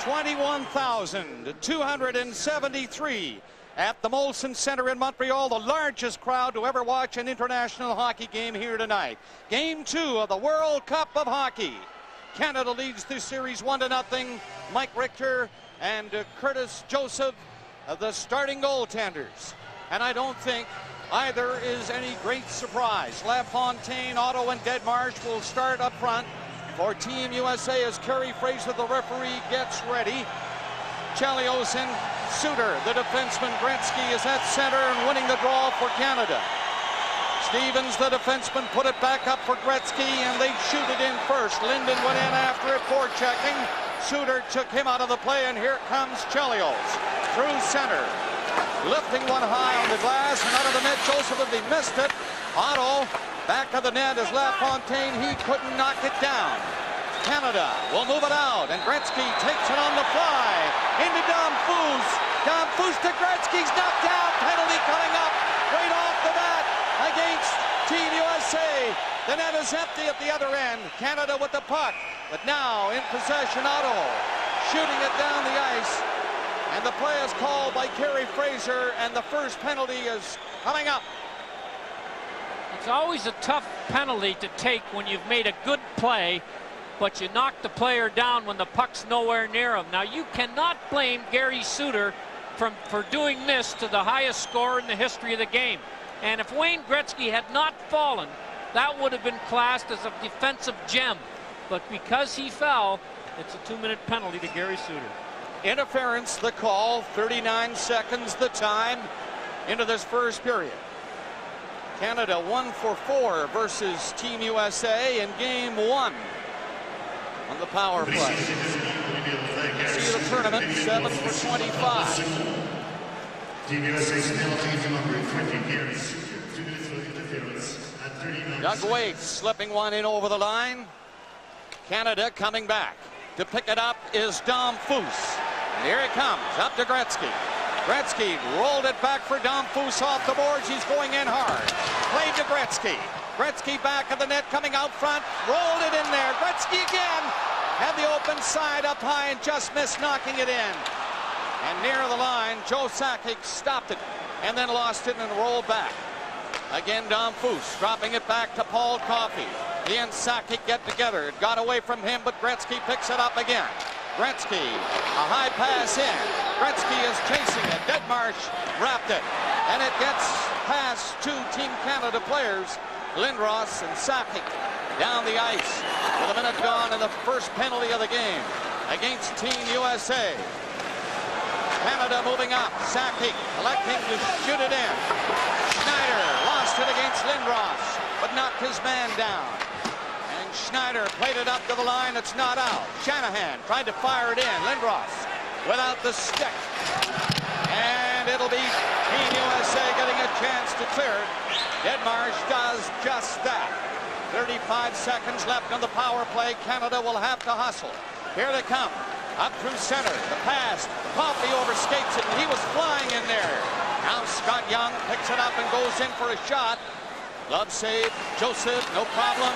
21,273 at the Molson Centre in Montreal, the largest crowd to ever watch an international hockey game here tonight. Game 2 of the World Cup of Hockey. Canada leads this series 1-0. Mike Richter and Curtis Joseph, the starting goaltenders. And I don't think either is any great surprise. LaFontaine, Otto, and Deadmarsh will start up front for Team USA as Kerry Fraser, the referee, gets ready. Chelios and Suter, the defenseman. Gretzky is at center and winning the draw for Canada. Stevens, the defenseman, put it back up for Gretzky, and they shoot it in first. Linden went in after it, forechecking. Suter took him out of the play, and here comes Chelios through center. Lifting one high on the glass and out of the net. Joseph, he missed it. Otto back of the net is LaFontaine. He couldn't knock it down. Canada will move it out, and Gretzky takes it on the fly into Damphousse. Damphousse to Gretzky's knocked down. Penalty coming up right off the bat against Team USA. The net is empty at the other end. Canada with the puck, but now in possession. Otto shooting it down the ice, and the play is called by Kerry Fraser, and the first penalty is coming up. It's always a tough penalty to take when you've made a good play, but you knock the player down when the puck's nowhere near him. Now, you cannot blame Gary Suter for doing this to the highest scorer in the history of the game. And if Wayne Gretzky had not fallen, that would have been classed as a defensive gem. But because he fell, it's a 2-minute penalty to Gary Suter. Interference, the call. 39 seconds the time into this first period. Canada 1 for 4 versus Team USA in game 1 on the power play. See the tournament, 7 for 25. Team USA's penalty number 20 carries. 2 minutes for interference at 39. Doug Waits slipping one in over the line. Canada coming back. To pick it up is Damphousse. And here he comes, up to Gretzky. Gretzky rolled it back for Damphousse off the boards. He's going in hard. Played to Gretzky. Gretzky back of the net, coming out front. Rolled it in there. Gretzky again. Had the open side up high and just missed knocking it in. And near the line, Joe Sakic stopped it and then lost it and rolled back. Again, Damphousse dropping it back to Paul Coffey. He and Sakic get together. It got away from him, but Gretzky picks it up again. Gretzky, a high pass in. Gretzky is chasing it. Deadmarsh wrapped it. And it gets past two Team Canada players, Lindros and Sakic, down the ice with a minute gone and the first penalty of the game against Team USA. Canada moving up. Sakic electing to shoot it in. Schneider lost it against Lindros, but knocked his man down. And Schneider played it up to the line. It's not out. Shanahan tried to fire it in. Lindros without the stick. And it'll be Team USA getting a chance to clear it. Deadmarsh does just that. 35 seconds left on the power play. Canada will have to hustle. Here they come. Up through center. The pass. Coffey overskates it, and he was flying in there. Now Scott Young picks it up and goes in for a shot. Glove save. Joseph, no problem.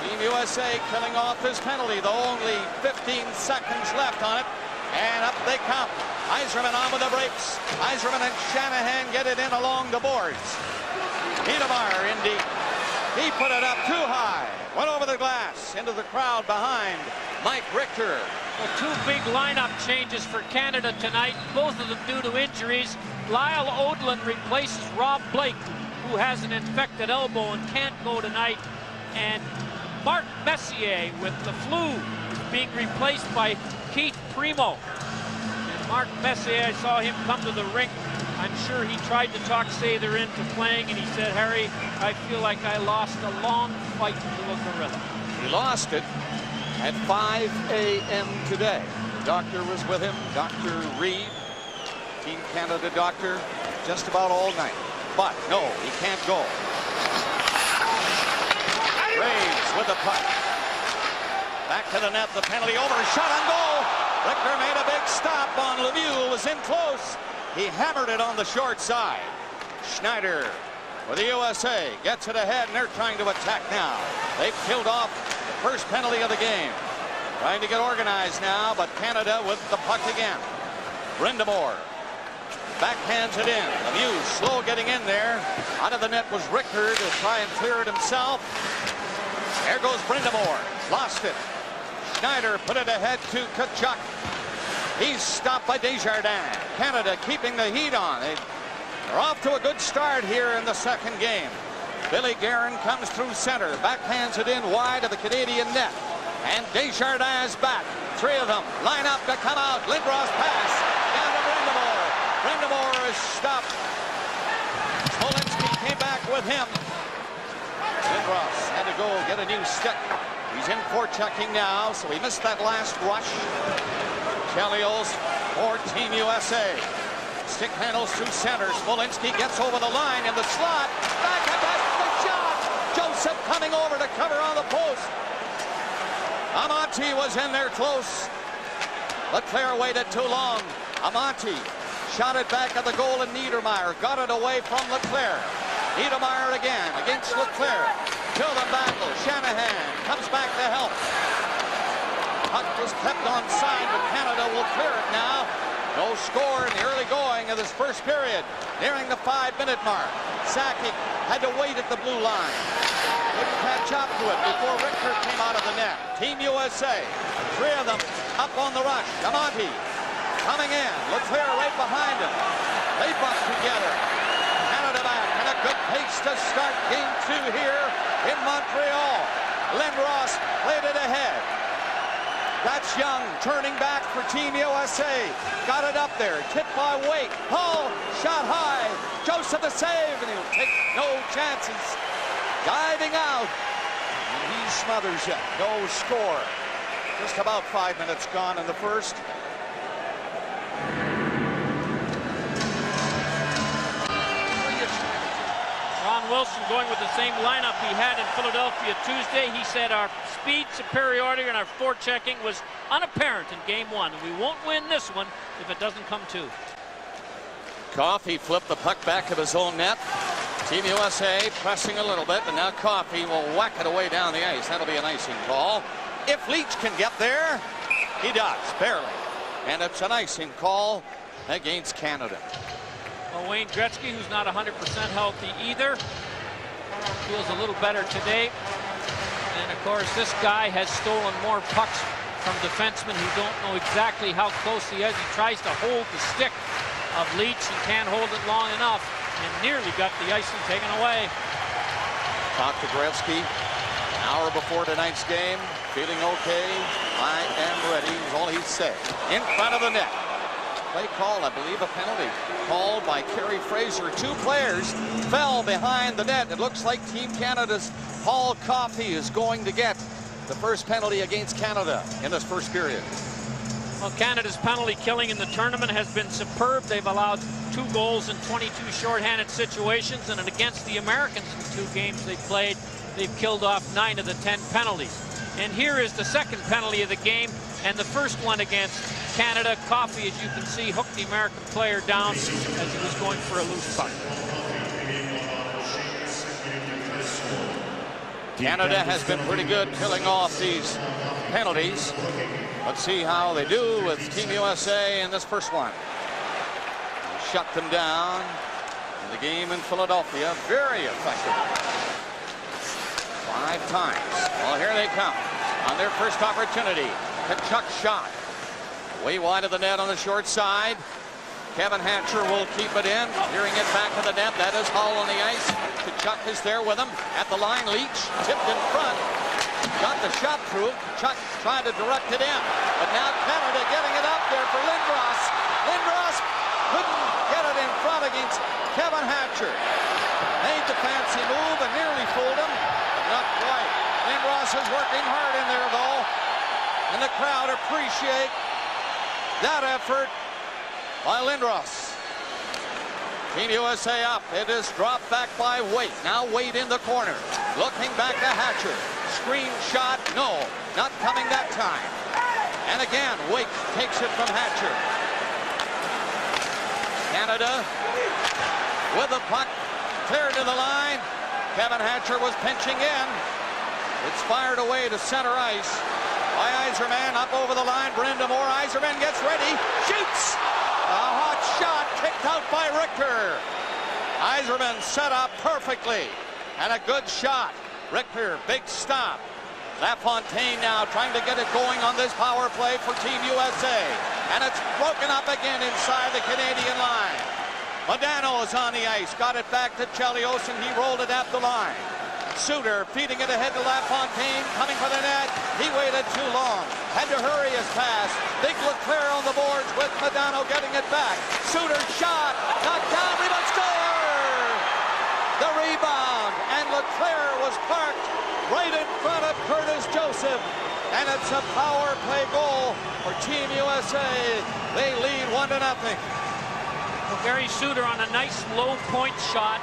Team USA killing off his penalty, though. Only 15 seconds left on it. And up they come. Yzerman on with the brakes. Yzerman and Shanahan get it in along the boards. Niedermayer in deep. He put it up too high. Went over the glass into the crowd behind Mike Richter. Well, two big lineup changes for Canada tonight, both of them due to injuries. Lyle Odlund replaces Rob Blake, who has an infected elbow and can't go tonight. And Mark Messier with the flu being replaced by Keith Primo. And Mark Messier, I saw him come to the rink. I'm sure he tried to talk Sather into playing, and he said, Harry, I feel like I lost a long fight to the gorilla. He lost it at 5 a.m. today. The doctor was with him, Dr. Reed, Team Canada doctor, just about all night. But no, he can't go. Graves with the puck. Back to the net, the penalty over, shot on goal. Richter made a big stop on Lemieux, was in close. He hammered it on the short side. Schneider with the USA gets it ahead, and they're trying to attack now. They've killed off the first penalty of the game. Trying to get organized now, but Canada with the puck again. Brind'Amour backhands it in. Lemieux slow getting in there. Out of the net was Richter to try and clear it himself. There goes Brind'Amour. Lost it. Schneider put it ahead to Tkachuk. He's stopped by Desjardins. Canada keeping the heat on. They're off to a good start here in the second game. Billy Guerin comes through center. Backhands it in wide of the Canadian net. And Desjardins back. Three of them line up to come out. Lindros pass down to Brind'Amour. Brind'Amour is stopped. Smolinski came back with him. Lindros had to go get a new stick. He's in forechecking now, so he missed that last rush. Chelios for Team USA. Stick handles through center. Smolinski gets over the line in the slot. Back ahead, the shot. Joseph coming over to cover on the post. Amonte was in there close. Leclerc waited too long. Amonte shot it back at the goal, and Niedermayer got it away from Leclerc. Niedermayer again against Leclerc. Till the battle. Shanahan comes back to help. Puck was kept onside, but Canada will clear it now. No score in the early going of this first period. Nearing the 5-minute mark. Sakic had to wait at the blue line. Couldn't catch up to it before Richter came out of the net. Team USA, three of them up on the rush. Amonte coming in. Leclerc right behind him. They buck together. Canada back and a good pace to start game 2 here in Montreal. Lindros played it ahead. That's Young turning back for Team USA. Got it up there. Tipped by Wake. Hull shot high. Joseph the save, and he'll take no chances. Diving out. And he smothers it. No score. Just about 5 minutes gone in the first. Ron Wilson going with the same lineup he had in Philadelphia Tuesday. He said our speed superiority and our forechecking was unapparent in game 1, and we won't win this one if it doesn't come to. Coffey flipped the puck back of his own net. Team USA pressing a little bit, and now Coffey will whack it away down the ice. That'll be an icing call. If Leach can get there, he does, barely. And it's an icing call against Canada. Well, Wayne Gretzky, who's not 100% healthy either, feels a little better today. And of course, this guy has stolen more pucks from defensemen who don't know exactly how close he is. He tries to hold the stick of Leach and can't hold it long enough, and nearly got the icing taken away. Talked to Gretzky an hour before tonight's game. Feeling okay. I am ready, was all he'd say. In front of the net. Play call, I believe, a penalty called by Kerry Fraser. Two players fell behind the net. It looks like Team Canada's Paul Coffey is going to get the first penalty against Canada in this first period. Well, Canada's penalty killing in the tournament has been superb. They've allowed 2 goals in 22 shorthanded situations, and against the Americans in 2 games they played, they've killed off 9 of the 10 penalties. And here is the second penalty of the game, and the first one against Canada. Coffey, as you can see, hooked the American player down as he was going for a loose puck. Canada has been pretty good killing off these penalties. Let's see how they do with Team USA in this first one. They shut them down in the game in Philadelphia very effectively. 5 times. Well, here they come on their first opportunity. Tkachuk shot. Way wide of the net on the short side. Kevin Hatcher will keep it in. Hearing it back to the net. That is Hull on the ice. Tkachuk is there with him. At the line, Leach tipped in front. Got the shot through. Tkachuk tried to direct it in. But now Canada getting it up there for Lindros. Lindros couldn't get it in front against Kevin Hatcher. Made the fancy move and nearly fooled him. But not quite. Lindros is working hard in there, though. And the crowd appreciate that effort by Lindros. Team USA up. It is dropped back by Wade. Now Wade in the corner. Looking back to Hatcher. Screen shot. No, not coming that time. And again, Wade takes it from Hatcher. Canada with the puck. Cleared to the line. Kevin Hatcher was pinching in. It's fired away to center ice. by Yzerman, up over the line. Brind'Amour. Yzerman gets ready, shoots. A hot shot kicked out by Richter. Yzerman set up perfectly, and a good shot. Richter, big stop. LaFontaine now trying to get it going on this power play for Team USA. And it's broken up again inside the Canadian line. Modano is on the ice, got it back to Chelios, and he rolled it at the line. Suter feeding it ahead to LaFontaine, coming for the net. He waited too long, had to hurry his pass. Big Leclerc on the boards with Modano getting it back. Suter shot, knocked down, rebound, score! The rebound, and Leclerc was parked right in front of Curtis Joseph, and it's a power play goal for Team USA. They lead 1-0. Well, Gary Suter on a nice low point shot,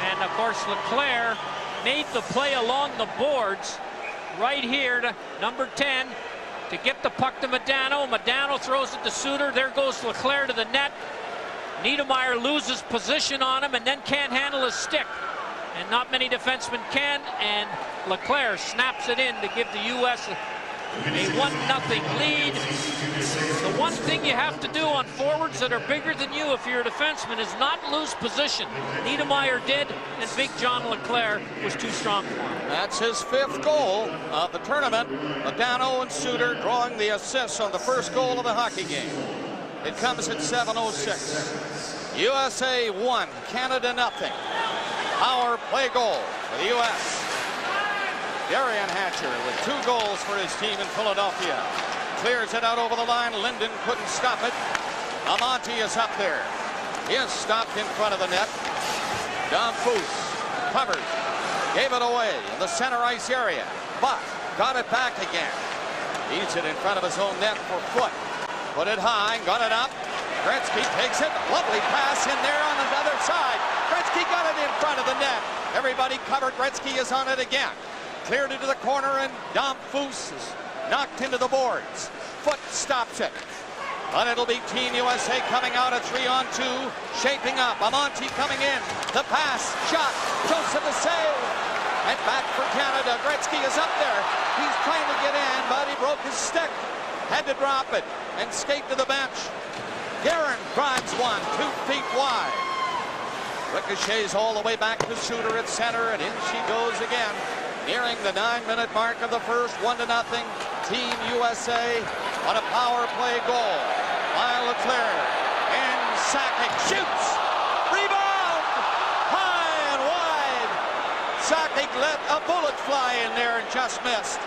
and of course Leclerc made the play along the boards right here to number 10 to get the puck to Modano. Modano throws it to Suter. There goes Leclerc to the net. Niedermayer loses position on him and then can't handle his stick. And not many defensemen can, and Leclerc snaps it in to give the U.S. a 1-0 lead. The one thing you have to do on forwards that are bigger than you if you're a defenseman is not lose position. Niedermayer did, and Big John Leclerc was too strong for him. That's his 5th goal of the tournament. Modano and Suter drawing the assists on the first goal of the hockey game. It comes at 7:06. USA 1, Canada 0. Power play goal for the U.S. Darian Hatcher with 2 goals for his team in Philadelphia. Clears it out over the line. Linden couldn't stop it. Amonte is up there. He is stopped in front of the net. Dom Foose covered. Gave it away in the center ice area. But got it back again. Eats it in front of his own net for Foot. Put it high. Got it up. Gretzky takes it. Lovely pass in there on the other side. Gretzky got it in front of the net. Everybody covered. Gretzky is on it again. Cleared it to the corner, and Dom Foose is knocked into the boards. Foot stops it. But it'll be Team USA coming out at 3-on-2. Shaping up. Amonte coming in. The pass. Shot. Joseph is saved. And back for Canada. Gretzky is up there. He's trying to get in, but he broke his stick. Had to drop it and skate to the bench. Guerin drives one 2 feet wide. Ricochets all the way back to Suter at center, and in she goes again. Nearing the 9-minute mark of the first, 1-0. Team USA on a power play goal. Lyle Leclerc and Sakic shoots. Rebound! High and wide. Sakic let a bullet fly in there and just missed.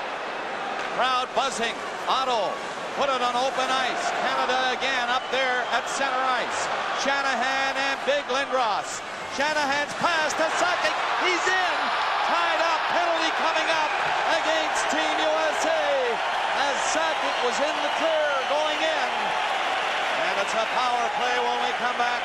Crowd buzzing. Otto put it on open ice. Canada again up there at center ice. Shanahan and Big Lindros. Shanahan's pass to Sakic. He's in. Tied up. Penalty coming up against Team USA as Sakic was in the clear going in. And it's a power play when we come back.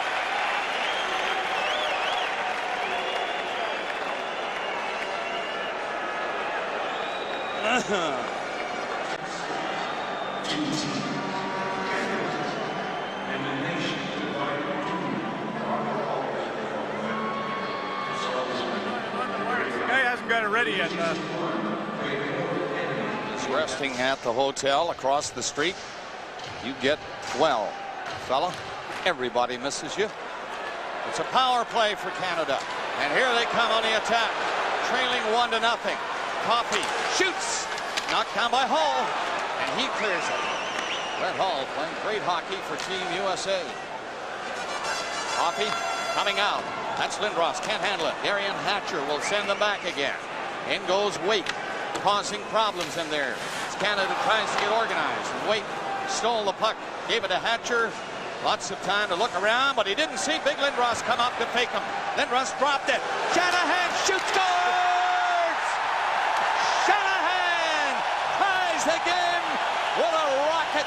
Got it ready yet. He's resting at the hotel across the street. You get well, fella. Everybody misses you. It's a power play for Canada. And here they come on the attack. Trailing 1-0. Coffey shoots. Knocked down by Hall. And he clears it. Brett Hull playing great hockey for Team USA. Coffey coming out. That's Lindros, can't handle it. Darian Hatcher will send them back again. In goes Wake, causing problems in there. As Canada tries to get organized. And Wake stole the puck, gave it to Hatcher. Lots of time to look around, but he didn't see Big Lindros come up to fake him. Lindros dropped it. Shanahan shoots, scores! Shanahan ties the game with a rocket.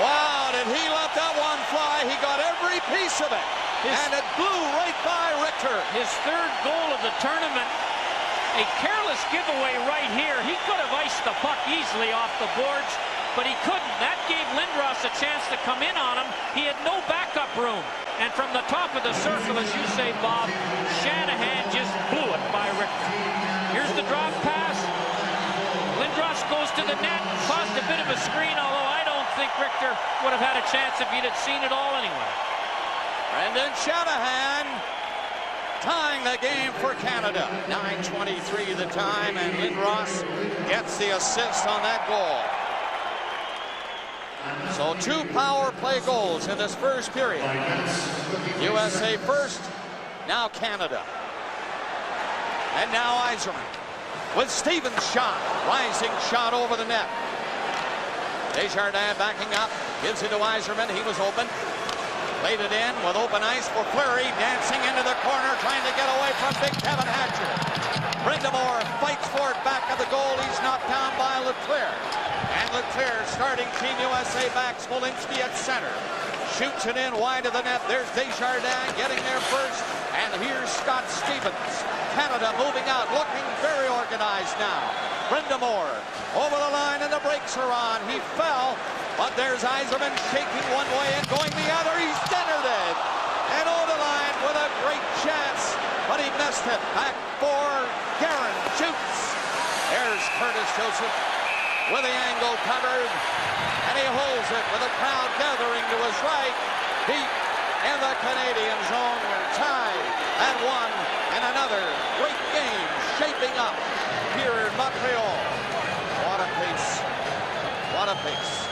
Wow, did he let that one fly? He got every piece of it. And it blew right by Richter. His 3rd goal of the tournament. A careless giveaway right here. He could have iced the puck easily off the boards. but he couldn't. That gave Lindros a chance to come in on him. He had no backup room. And from the top of the circle, as you say, Bob, Shanahan just blew it by Richter. Here's the drop pass. Lindros goes to the net, caused a bit of a screen, although I don't think Richter would have had a chance if he'd have seen it all anyway. Brendan Shanahan tying the game for Canada. 9:23 the time, and Lindros gets the assist on that goal. So 2 power play goals in this first period. USA first, now Canada. And now Yzerman with Stevens' shot, rising shot over the net. Desjardins backing up, gives it to Yzerman. He was open. Played it in with open ice for Fleury, dancing into the corner, trying to get away from big Kevin Hatcher. Brind'Amour fights for it back of the goal. He's knocked down by Leclerc. And Leclerc starting Team USA back. Smolinski at center. Shoots it in wide of the net. There's Desjardins getting there first. And here's Scott Stevens. Canada moving out, looking very organized now. Brind'Amour over the line, and the brakes are on. He fell, but there's Yzerman shaking one way and going the other. He's centered it. And over the line with a great chance, but he missed it. Back for Guerin. Shoots. There's Curtis Joseph with the angle covered, and he holds it with the crowd gathering to his right. Deep in the Canadian zone, we're tied at 1, and another great game shaping up here in Montreal. What a pace. What a pace.